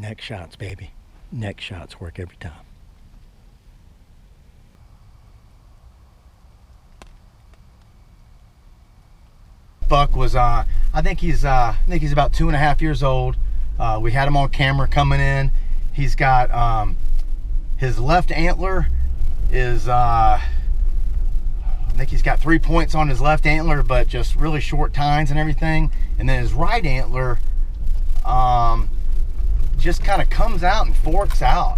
Neck shots, baby. Neck shots work every time. Buck was I think he's about 2.5 years old. We had him on camera coming in. He's got his left antler is I think he's got 3 points on his left antler, but just really short tines and everything. And then his right antler just kind of comes out and forks out.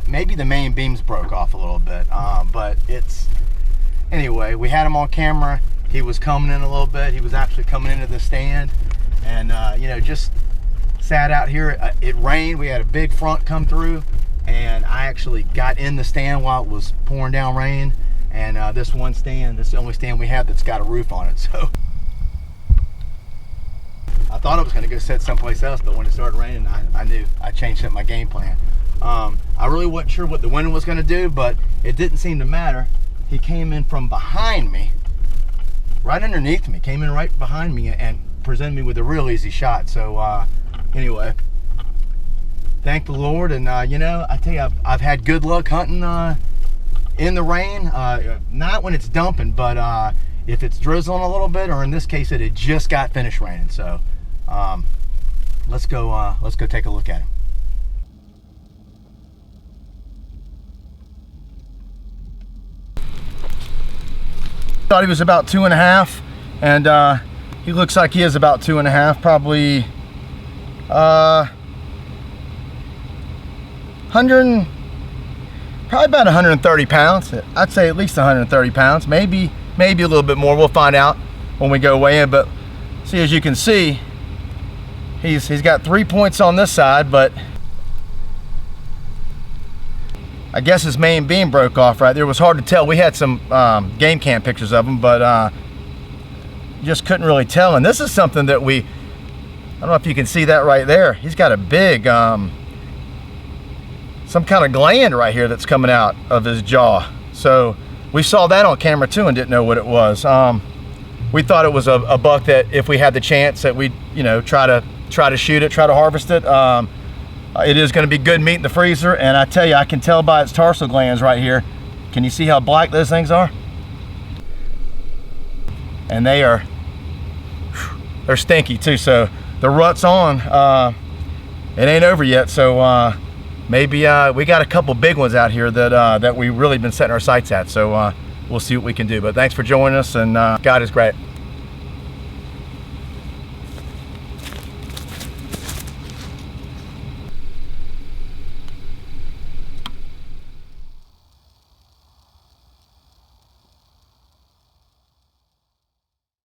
Maybe the main beams broke off a little bit, but anyway, we had him on camera. He was coming in a little bit. He was actually coming into the stand, and you know, just sat out here. It rained. We had a big front come through, and I actually got in the stand while it was pouring down rain. And this is the only stand we have that's got a roof on it. So I thought I was going to go sit someplace else, but when it started raining, I knew. I changed up my game plan. I really wasn't sure what the wind was going to do, but it didn't seem to matter. He came in from behind me, right underneath me, came in right behind me and presented me with a real easy shot. So anyway, thank the Lord. And you know, I tell you, I've had good luck hunting in the rain, not when it's dumping, but if it's drizzling a little bit, or in this case, it had just got finished raining. So let's go take a look at him. Thought he was about 2.5, and he looks like he is about 2.5, probably 100. Probably about 130 pounds. I'd say at least 130 pounds, maybe a little bit more. We'll find out when we go weigh in. But see, as you can see, he's got 3 points on this side, but I guess his main beam broke off right there. It was hard to tell. We had some game cam pictures of him, but just couldn't really tell. And this is something that I don't know if you can see that right there. He's got a big some kind of gland right here that's coming out of his jaw. So we saw that on camera too and didn't know what it was. We thought it was a buck that if we had the chance that we'd, you know, try to shoot it, try to harvest it. It is going to be good meat in the freezer, and I tell you, I can tell by its tarsal glands right here. Can you see how black those things are? And they're stinky too. So the rut's on. It ain't over yet. So maybe we got a couple big ones out here that we really been setting our sights at. So we'll see what we can do. But thanks for joining us, and God is great.